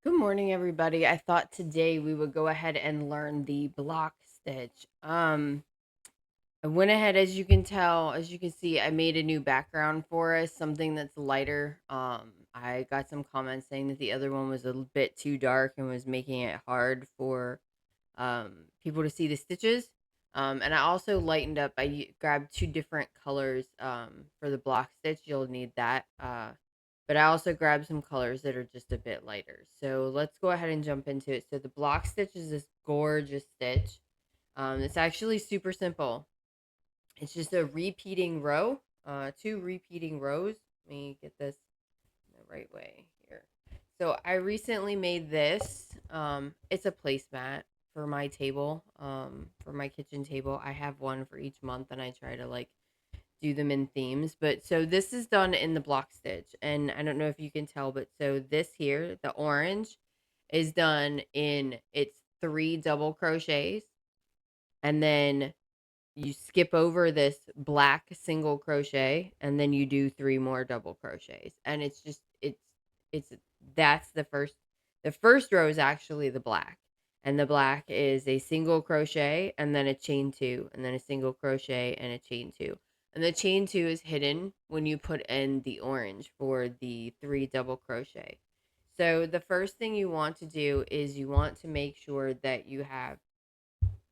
Good morning, everybody. I thought today we would go ahead and learn the block stitch. I went ahead, as you can tell, as you can see, I made a new background for us, something that's lighter. I got some comments saying that the other one was a bit too dark and was making it hard for people to see the stitches. And I also lightened up. Grabbed two different colors for the block stitch. You'll need that. But I also grabbed some colors that are just a bit lighter. So let's go ahead and jump into it. So the block stitch is this gorgeous stitch. It's actually super simple. It's just a repeating row, two repeating rows. Let me get this the right way here. So I recently made this. It's a placemat for my table, for my kitchen table. I have one for each month, and I try to like do them in themes. But so this is done in the block stitch, and I don't know if you can tell, but so this here, the orange, is done in it's three double crochets, and then you skip over this black single crochet, and then you do three more double crochets, and it's that's the first row is actually the black, and the black is a single crochet and then a chain two and then a single crochet and a chain two, and the chain two is hidden when you put in the orange for the three double crochet. So the first thing you want to do is you want to make sure that you have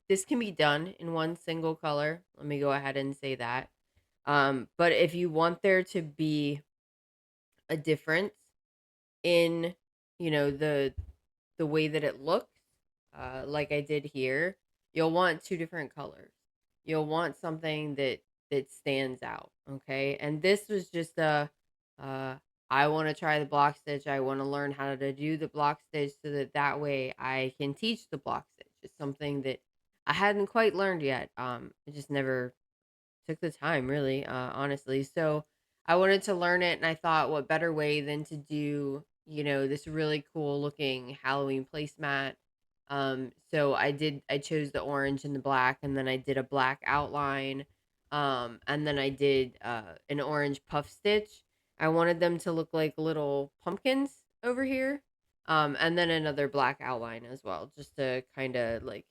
this can be done in one single color. Let me go ahead and say that. But if you want there to be a difference in, the way that it looks, like I did here, you'll want two different colors. You'll want something that stands out. Okay, and this was just a, uh, I want to try the block stitch. I want to learn how to do the block stitch so that way I can teach the block stitch. It's something that I hadn't quite learned yet. I just never took the time, really, honestly. So I wanted to learn it, and I thought, what better way than to do, this really cool looking Halloween placemat. So I chose the orange and the black, and then I did a black outline, and then I did an orange puff stitch. I wanted them to look like little pumpkins over here, and then another black outline as well, just to kind of like,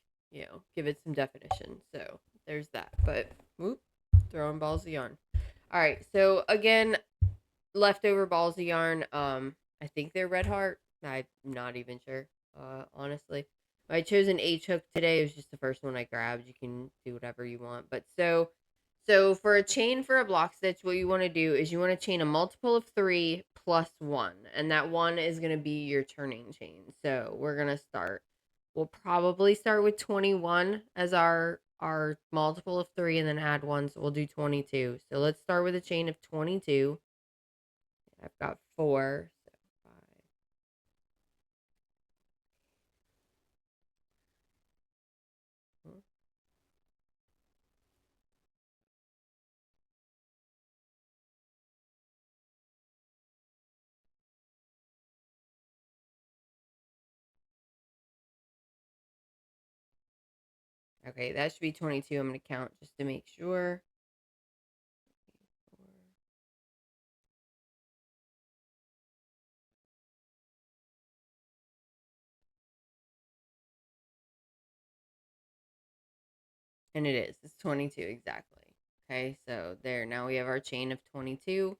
give it some definition. So there's that. But whoop, throwing balls of yarn. All right, so again, leftover balls of yarn. I think they're red heart. I'm not even sure. Honestly, I chose an H hook today. It was just the first one I grabbed. You can do whatever you want, but so for a chain for a block stitch, what you want to do is you want to chain a multiple of three plus one, and that one is going to be your turning chain. So we're gonna start. We'll probably start with 21 as our multiple of three, and then add one. So we'll do 22. So let's start with a chain of 22. I've got four. So five. Okay, that should be 22. I'm going to count just to make sure. And it is. It's 22 exactly. Okay, so there. Now we have our chain of 22.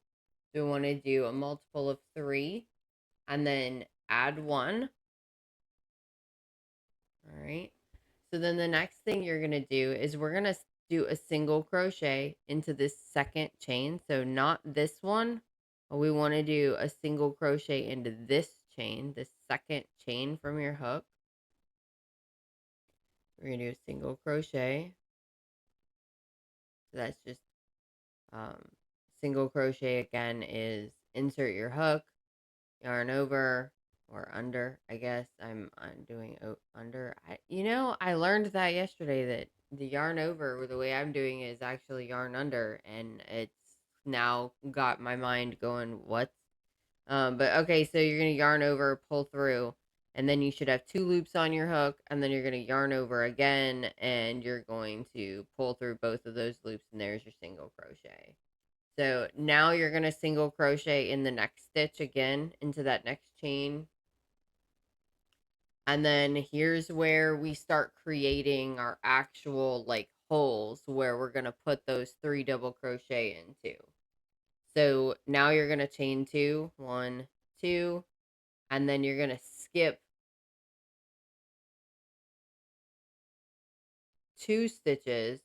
So we want to do a multiple of three and then add one. All right. So then the next thing you're going to do is we're going to do a single crochet into this second chain. So not this one, but we want to do a single crochet into this chain, the second chain from your hook. We're going to do a single crochet. So that's just um, single crochet again is insert your hook, yarn over or under. I guess I'm doing under. I learned that yesterday that the yarn over, the way I'm doing it, is actually yarn under, and it's now got my mind going, what? But okay, so you're gonna yarn over, pull through, and then you should have two loops on your hook, and then you're gonna yarn over again, and you're going to pull through both of those loops, and there's your single crochet. So now you're going to single crochet in the next stitch again into that next chain. And then here's where we start creating our actual like holes where we're going to put those 3 double crochet into. So now you're going to chain 2, 1, 2, and then you're going to skip 2 stitches.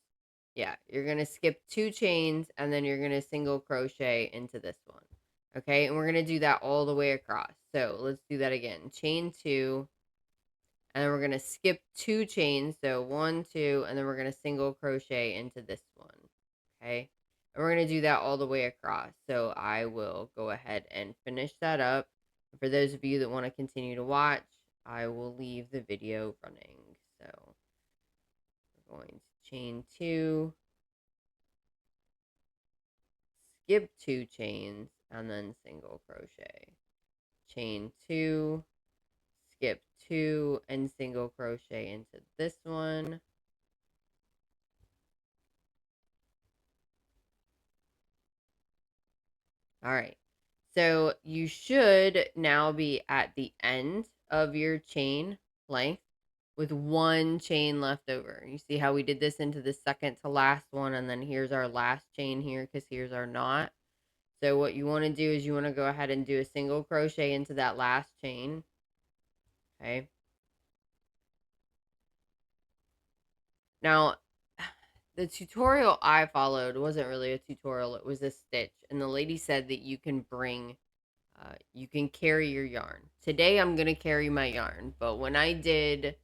Yeah, you're going to skip 2 chains and then you're going to single crochet into this one. Okay, and we're going to do that all the way across. So let's do that again. Chain 2, and then we're going to skip 2 chains. So 1, 2, and then we're going to single crochet into this one. Okay, and we're going to do that all the way across. So I will go ahead and finish that up. For those of you that want to continue to watch, I will leave the video running. So we're going to chain 2, skip 2 chains, and then single crochet. Chain 2, skip 2, and single crochet into this one. All right. So you should now be at the end of your chain length with 1 chain left over. You see how we did this into the second to last one, and then here's our last chain here because here's our knot. So what you want to do is you want to go ahead and do a single crochet into that last chain. Okay. Now, the tutorial I followed wasn't really a tutorial. It was a stitch. And the lady said that you can carry your yarn. Today I'm going to carry my yarn. But when I did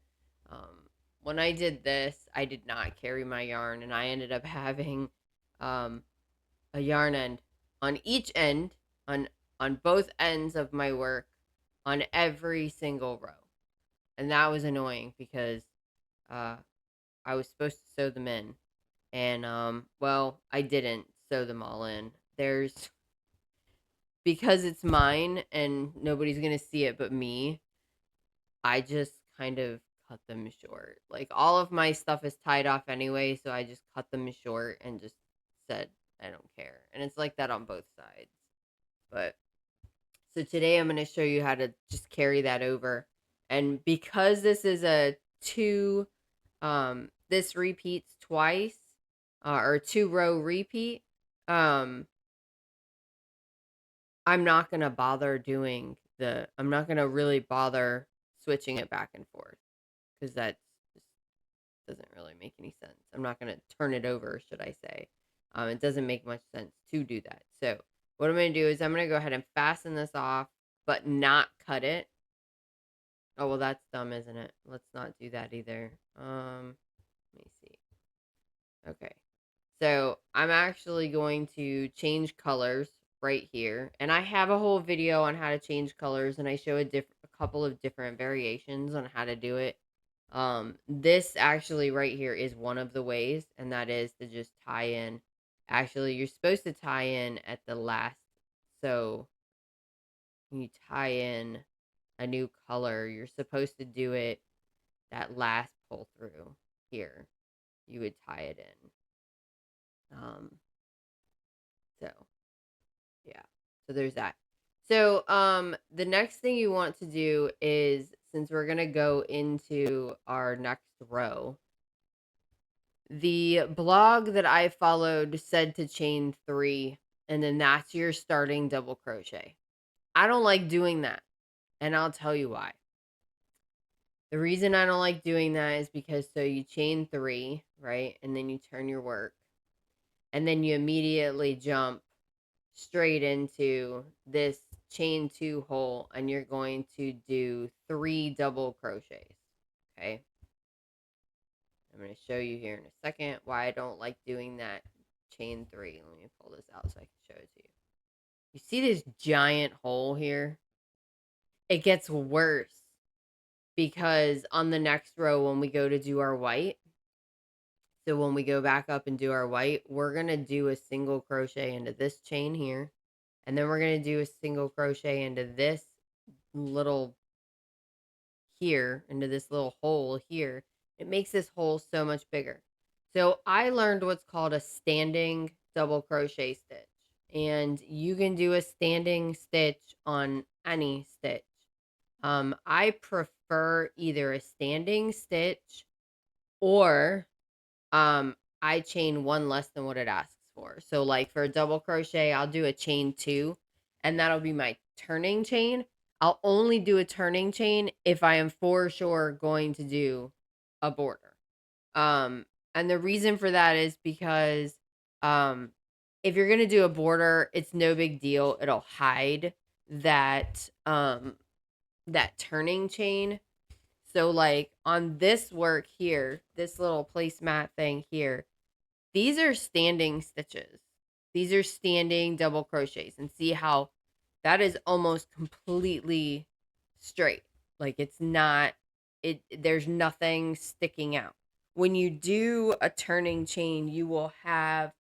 this, I did not carry my yarn. And I ended up having um, a yarn end on each end, on both ends of my work, on every single row. And that was annoying because uh, I was supposed to sew them in. And well, I didn't sew them all in. There's Because it's mine and nobody's going to see it but me. I just kind of cut them short. Like all of my stuff is tied off anyway, so I just cut them short and just said I don't care. And it's like that on both sides. But so today I'm going to show you how to just carry that over. And because this is a this repeats twice, or 2-row repeat, I'm not going to I'm not going to really bother switching it back and forth because that just doesn't really make any sense. I'm not going to turn it over, should I say. It doesn't make much sense to do that. So what I'm going to do is I'm going to go ahead and fasten this off, but not cut it. Oh, well, that's dumb, isn't it? Let's not do that either. Let me see. Okay. So I'm actually going to change colors right here. And I have a whole video on how to change colors, and I show a couple of different variations on how to do it. This actually right here is one of the ways, and that is to just tie in. Actually, you're supposed to tie in at the last. So when you tie in a new color, you're supposed to do it that last pull through here. You would tie it in. So yeah, so there's that. So the next thing you want to do is, since we're gonna go into our next row, the blog that I followed said to chain 3, and then that's your starting double crochet. I don't like doing that, and I'll tell you why. The reason I don't like doing that is because so you chain 3, right, and then you turn your work, and then you immediately jump straight into this chain 2 hole, and you're going to do 3 double crochets. Okay, I'm going to show you here in a second why I don't like doing that chain 3. Let me pull this out so I can show it to you. You see this giant hole here? It gets worse because on the next row, when we go to do our white, so when we go back up and do our white, we're going to do a single crochet into this chain here. And then we're going to do a single crochet into this little here, into this little hole here. It makes this hole so much bigger. So I learned what's called a standing double crochet stitch. And you can do a standing stitch on any stitch. I prefer either a standing stitch or I chain one less than what it asks for. So like for a double crochet, I'll do a chain two, and that'll be my turning chain. I'll only do a turning chain if I am for sure going to do a border. Um, and the reason for that is because um if you're gonna do a border, it's no big deal. It'll hide that turning chain. So like on this work here, this little placemat thing here, these are standing stitches. These are standing double crochets, and see how that is almost completely straight. Like it's not there's nothing sticking out. When you do a turning chain, you will have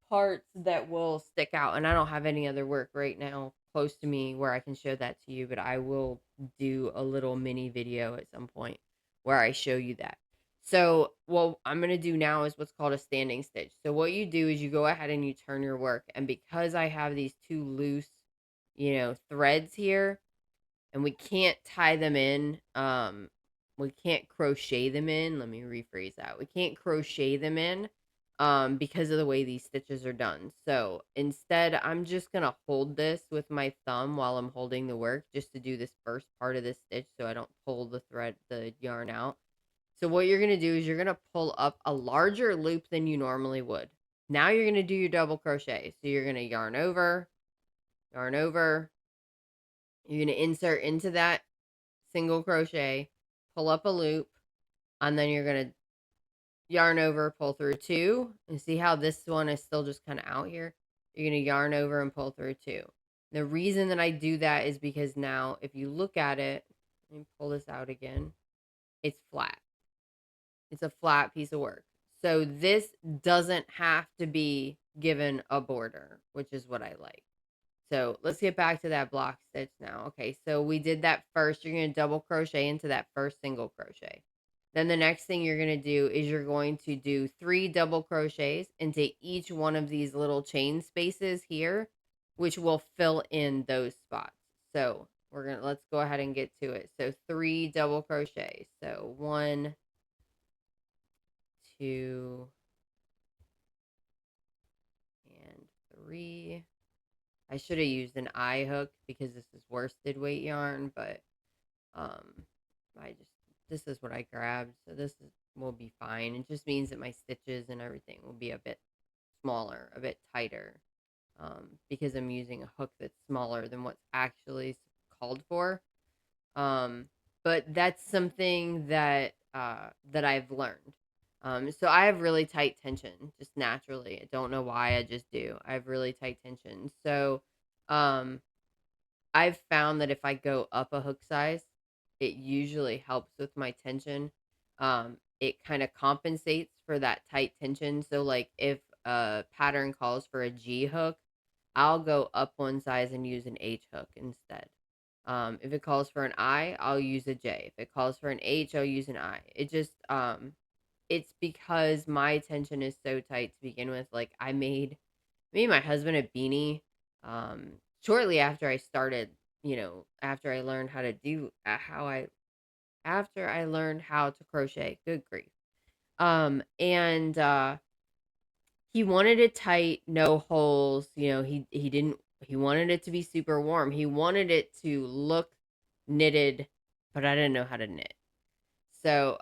parts that will stick out. And I don't have any other work right now close to me where I can show that to you, but I will do a little mini video at some point where I show you that. So what I'm going to do now is what's called a standing stitch. So what you do is you go ahead and you turn your work. And because I have these two loose, threads here, and we can't tie them in, we can't crochet them in. Let me rephrase that. We can't crochet them in because of the way these stitches are done. So instead, I'm just going to hold this with my thumb while I'm holding the work just to do this first part of this stitch so I don't pull the yarn out. So what you're going to do is you're going to pull up a larger loop than you normally would. Now you're going to do your double crochet. So you're going to yarn over, you're going to insert into that single crochet, pull up a loop, and then you're going to yarn over, pull through two, and see how this one is still just kind of out here. You're going to yarn over and pull through two. The reason that I do that is because now if you look at it, let me pull this out again, it's flat. It's a flat piece of work. So this doesn't have to be given a border, which is what I like. So let's get back to that block stitch now. Okay, so we did that first. You're going to double crochet into that first single crochet. Then the next thing you're going to do is you're going to do 3 double crochets into each one of these little chain spaces here, which will fill in those spots. So let's go ahead and get to it. So 3 double crochets. So 1, 2, and 3. I should have used an eye hook because this is worsted weight yarn, but I just this is what I grabbed, so will be fine. It just means that my stitches and everything will be a bit smaller, a bit tighter, because I'm using a hook that's smaller than what's actually called for. But that's something that that I've learned. So I have really tight tension just naturally. I don't know why, I just do. I have really tight tension. So um, I've found that if I go up a hook size, it usually helps with my tension. It kind of compensates for that tight tension. So like if a pattern calls for a G hook, I'll go up one size and use an H hook instead. If it calls for an I, I'll use a J. If it calls for an H, I'll use an I. It just it's because my tension is so tight to begin with. Like I made me and my husband a beanie shortly after I started, after I learned how to do after I learned how to crochet. Good grief. And he wanted it tight, no holes. He wanted it to be super warm. He wanted it to look knitted, but I didn't know how to knit. So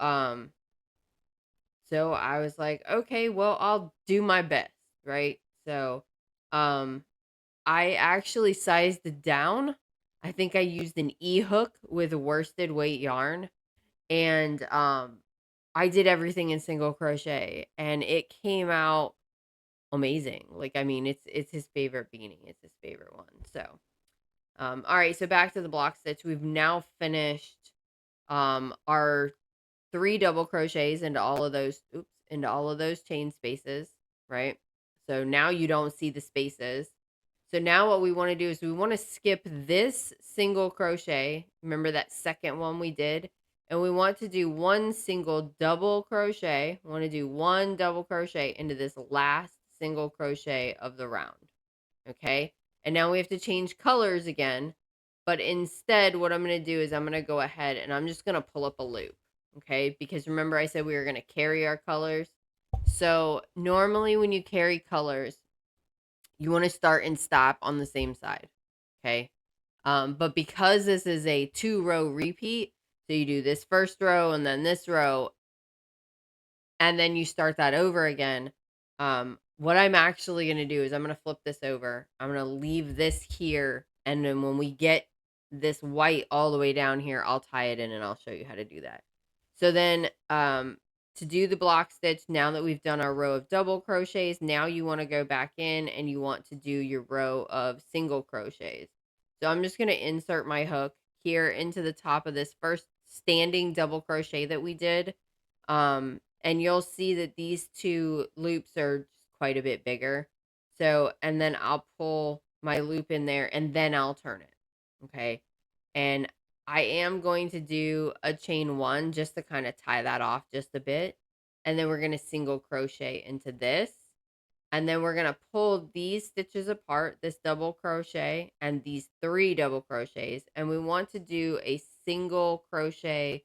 I was like, okay, well, I'll do my best, right? So I actually sized it down. I think I used an E-hook with worsted weight yarn, and I did everything in single crochet, and it came out amazing. Like, I mean, it's his favorite beanie. It's his favorite one. So, all right, so back to the block stitch. We've now finished our 3 double crochets into all of those chain spaces, right? So now you don't see the spaces. So now what we want to do is we want to skip this single crochet. Remember that second one we did? And we want to do one single double crochet. We want to do one double crochet into this last single crochet of the round. Okay? And now we have to change colors again. But instead, what I'm going to do is I'm going to go ahead and I'm just going to pull up a loop. Okay, because remember I said we were going to carry our colors. So normally when you carry colors, you want to start and stop on the same side. Okay. But because this is a 2-row repeat, so you do this first row and then this row, and then you start that over again. What I'm actually going to do is I'm going to flip this over. I'm going to leave this here. And then when we get this white all the way down here, I'll tie it in and I'll show you how to do that. So then, to do the block stitch, now that we've done our row of double crochets, now you want to go back in and you want to do your row of single crochets. So I'm just going to insert my hook here into the top of this first standing double crochet that we did. And you'll see that these two loops are quite a bit bigger. So, and then I'll pull my loop in there and then I'll turn it. Okay. And I am going to do a chain 1 just to kind of tie that off just a bit. And then we're going to single crochet into this. And then we're going to pull these stitches apart, this double crochet and these 3 double crochets. And we want to do a single crochet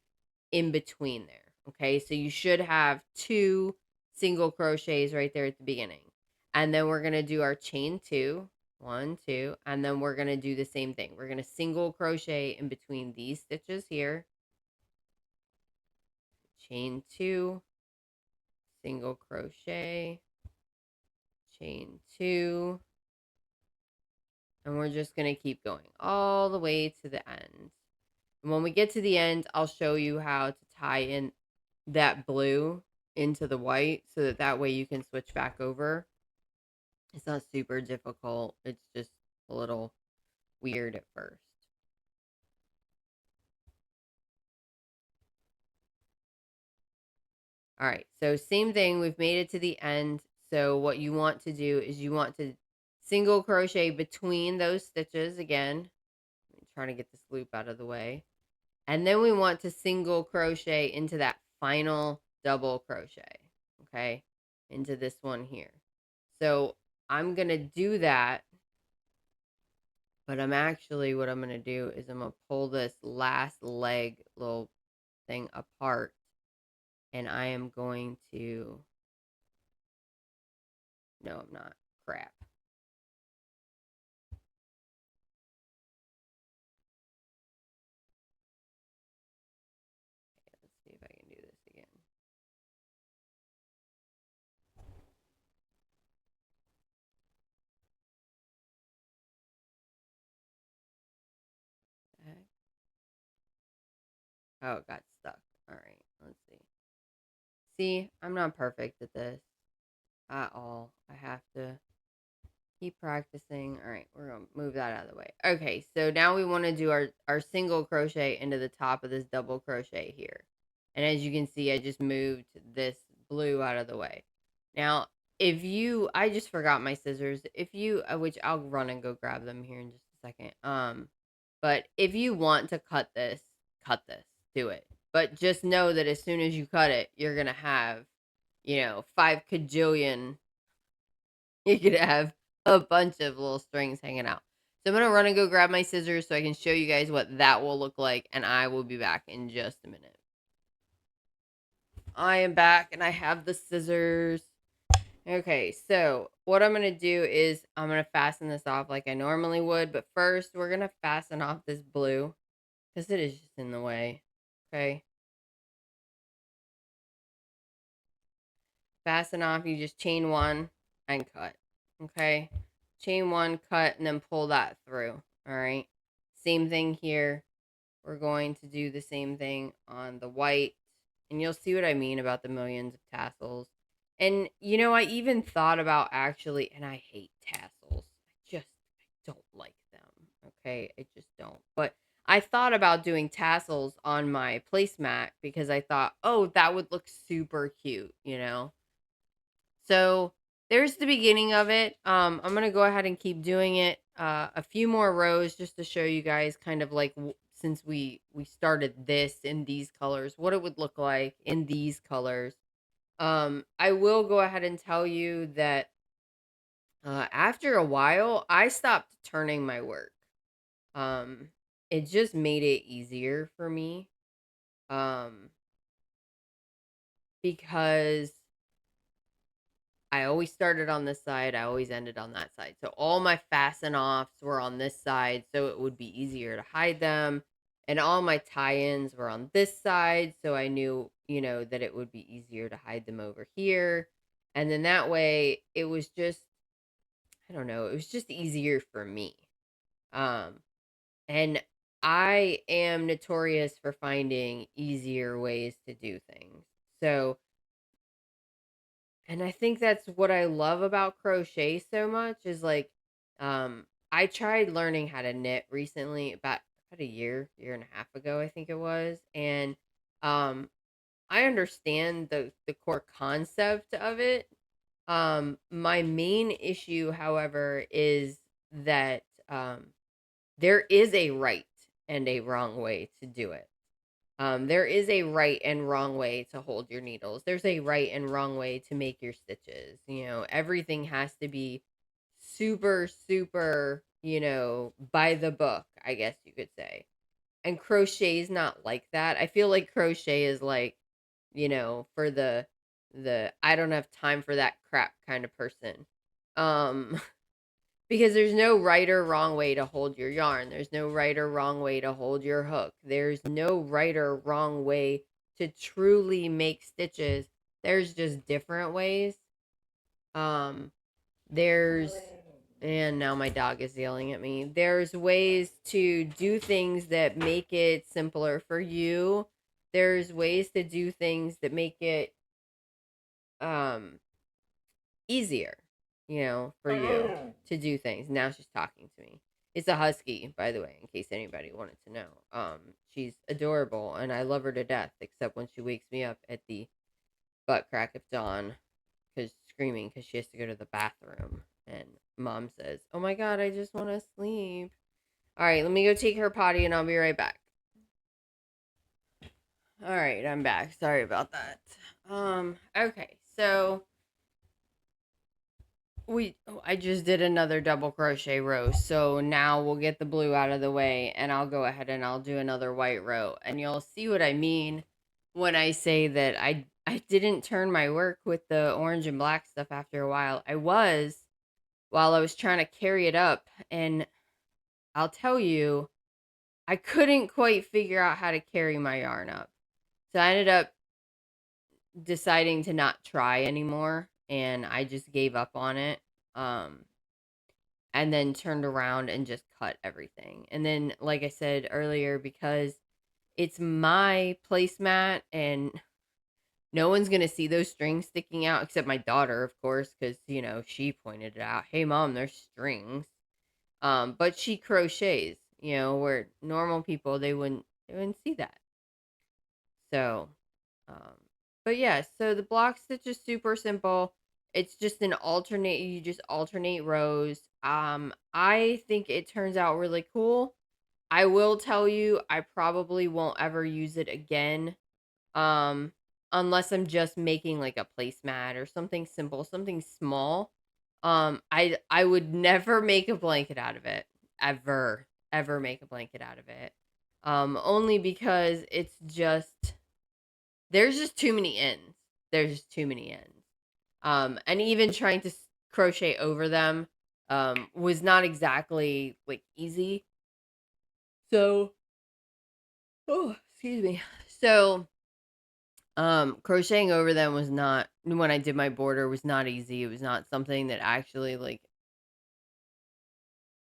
in between there. Okay, so you should have 2 single crochets right there at the beginning. And then we're going to do our chain 2, 1, 2, and then we're going to do the same thing. We're going to single crochet in between these stitches here. Chain 2, single crochet, chain 2, and we're just going to keep going all the way to the end. And when we get to the end, I'll show you how to tie in that blue into the white so that that way you can switch back over. It's not super difficult. It's just a little weird at first. All right, so same thing. We've made it to the end. So what you want to do is you want to single crochet between those stitches again. I'm trying to get this loop out of the way. And then we want to single crochet into that final double crochet, okay, into this one here. So I'm going to do that, but what I'm going to do is I'm going to pull this last leg little thing apart, and I am going to, no, I'm not, crap. Okay, let's see if I can do this again. Okay. Oh, it got stuck. All right, let's see. See, I'm not perfect at this at all. I have to keep practicing. All right, we're going to move that out of the way. Okay, so now we want to do our single crochet into the top of this double crochet here. And as you can see, I just moved this blue out of the way. Now, if you, I just forgot my scissors. If you, which I'll run and go grab them here in just a second. But if you want to cut this, do it. But just know that as soon as you cut it, you're going to have, 5 kajillion, you're going to have a bunch of little strings hanging out. So I'm going to run and go grab my scissors so I can show you guys what that will look like. And I will be back in just a minute. I am back and I have the scissors. Okay, so what I'm going to do is I'm going to fasten this off like I normally would. But first, we're going to fasten off this blue because it is just in the way. Okay. Fasten off, you just chain 1 and cut. Okay. Chain 1, cut, and then pull that through. All right. Same thing here. We're going to do the same thing on the white. And you'll see what I mean about the millions of tassels. And, I even thought about actually, and I hate tassels. I don't like them. Okay. I just don't. But I thought about doing tassels on my placemat because I thought, oh, that would look super cute. So there's the beginning of it. I'm going to go ahead and keep doing it a few more rows just to show you guys kind of like since we started this in these colors, what it would look like in these colors. I will go ahead and tell you that after a while, I stopped turning my work. it just made it easier for me. Um, because I always started on this side, I always ended on that side. So all my fasten offs were on this side, so it would be easier to hide them. And all my tie-ins were on this side, so I knew, that it would be easier to hide them over here. And then that way it was just, I don't know, it was just easier for me. Um, and I am notorious for finding easier ways to do things. So, and I think that's what I love about crochet so much is like, I tried learning how to knit recently about a year and a half ago, I think it was. And um I understand the core concept of it. My main issue, however, is that there is a right and a wrong way to do it. There is a right and wrong way to hold your needles. There's a right and wrong way to make your stitches. Everything has to be super, super, by the book, I guess you could say. And crochet is not like that. I feel like crochet is like, for the I don't have time for that crap kind of person. Um Because there's no right or wrong way to hold your yarn. There's no right or wrong way to hold your hook. There's no right or wrong way to truly make stitches. There's just different ways. Um, there's, and now my dog is yelling at me. There's ways to do things that make it simpler for you. There's ways to do things that make it um easier, for you to do things. Now she's talking to me. It's a husky, by the way, in case anybody wanted to know. She's adorable and I love her to death, except when she wakes me up at the butt crack of dawn because screaming because she has to go to the bathroom. And mom says, "Oh my god, I just want to sleep." All right, let me go take her potty and I'll be right back. All right, I'm back. Sorry about that. Okay, so I just did another double crochet row, so now we'll get the blue out of the way and I'll go ahead and I'll do another white row, and you'll see what I mean when I say that I didn't turn my work with the orange and black stuff after a while. While I was trying to carry it up, and I'll tell you, I couldn't quite figure out how to carry my yarn up. So I ended up deciding to not try anymore and I just gave up on it. Um and then turned around and just cut everything. And then, like I said earlier, because it's my placemat and no one's going to see those strings sticking out except my daughter, of course, because, she pointed it out. Hey, mom, there's strings. But she crochets, where normal people, they wouldn't see that. So, um, but yeah, so the block stitch is super simple. It's just you just alternate rows. I think it turns out really cool. I will tell you, I probably won't ever use it again. Um, Unless I'm just making like a placemat or something simple, something small. I would never make a blanket out of it. Ever make a blanket out of it. Only because there's just too many ends. There's just too many ends. And even trying to crochet over them was not exactly like easy. So, oh, excuse me. So, crocheting over them was not, when I did my border, was not easy. It was not something that actually like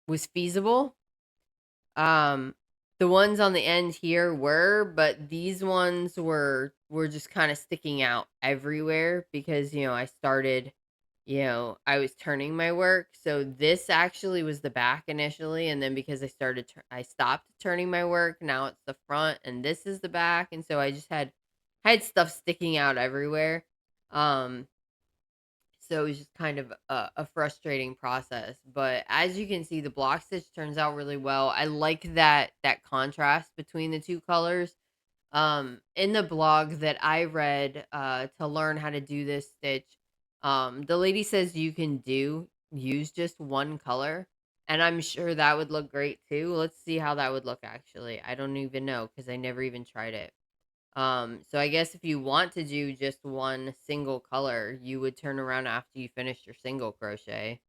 was feasible. Um, the ones on the end here were, but these ones were just kind of sticking out everywhere because, I was turning my work. So this actually was the back initially, and then because I stopped turning my work, now it's the front and this is the back, and so I had stuff sticking out everywhere. Um so it was just kind of a frustrating process. But as you can see, the block stitch turns out really well. I like that contrast between the two colors. In the blog that I read to learn how to do this stitch, the lady says you can use just one color. And I'm sure that would look great too. Let's see how that would look actually. I don't even know because I never even tried it. So I guess if you want to do just one single color, you would turn around after you finish your single crochet.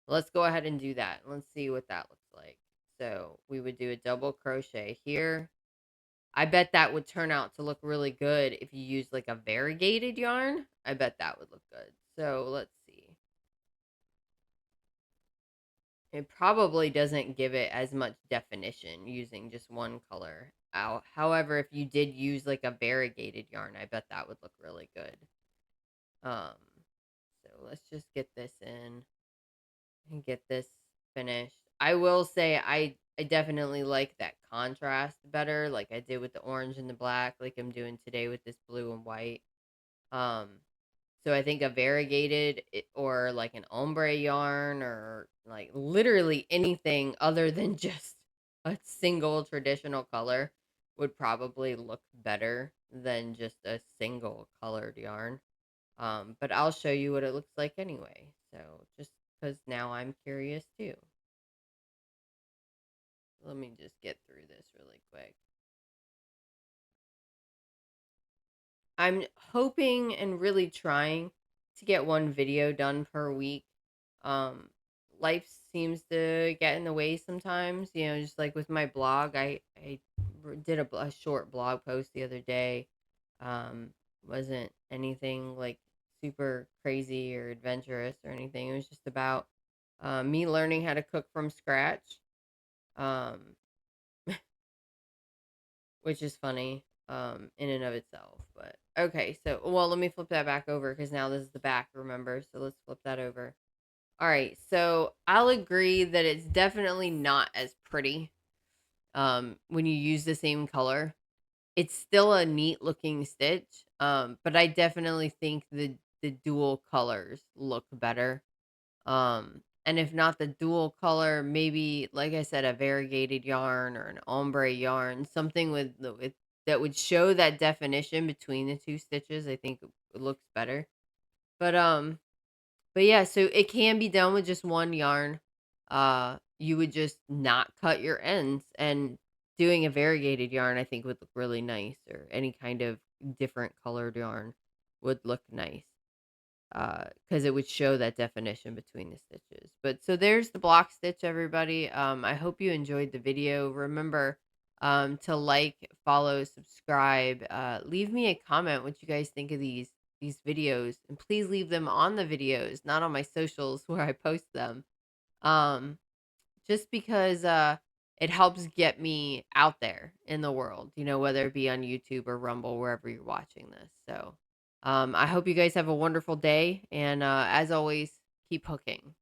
Let's go ahead and do that. Let's see what that looks like. So we would do a double crochet here. I bet that would turn out to look really good if you use like a variegated yarn. I bet that would look good. So let's see. It probably doesn't give it as much definition using just one color. However, if you did use like a variegated yarn, I bet that would look really good. Um, so let's just get this in and get this finished. I will say I definitely like that contrast better, like I did with the orange and the black, like I'm doing today with this blue and white. Um, so I think a variegated or like an ombre yarn or like literally anything other than just a single traditional color would probably look better than just a single colored yarn. But I'll show you what it looks like anyway. So just because now I'm curious too. Let me just get through this really quick. I'm hoping and really trying to get one video done per week. Um, Life seems to get in the way sometimes, just like with my blog. I did a short blog post the other day. Um, wasn't anything like super crazy or adventurous or anything. It was just about me learning how to cook from scratch. Um, which is funny in and of itself. But okay, so well, let me flip that back over because now this is the back, remember? So let's flip that over. All right, so I'll agree that it's definitely not as pretty when you use the same color. It's still a neat looking stitch, but I definitely think the dual colors look better. And if not the dual color, maybe like I said, a variegated yarn or an ombre yarn, something with that would show that definition between the two stitches. I think it looks better. But but yeah, so it can be done with just one yarn. You would just not cut your ends, and doing a variegated yarn I think would look really nice, or any kind of different colored yarn would look nice because it would show that definition between the stitches. But so there's the block stitch, everybody. I hope you enjoyed the video. Remember to like, follow, subscribe. Leave me a comment what you guys think of these videos, and please leave them on the videos, not on my socials where I post them. Um, just because it helps get me out there in the world, whether it be on YouTube or Rumble, wherever you're watching this. So I hope you guys have a wonderful day, and as always, keep hooking.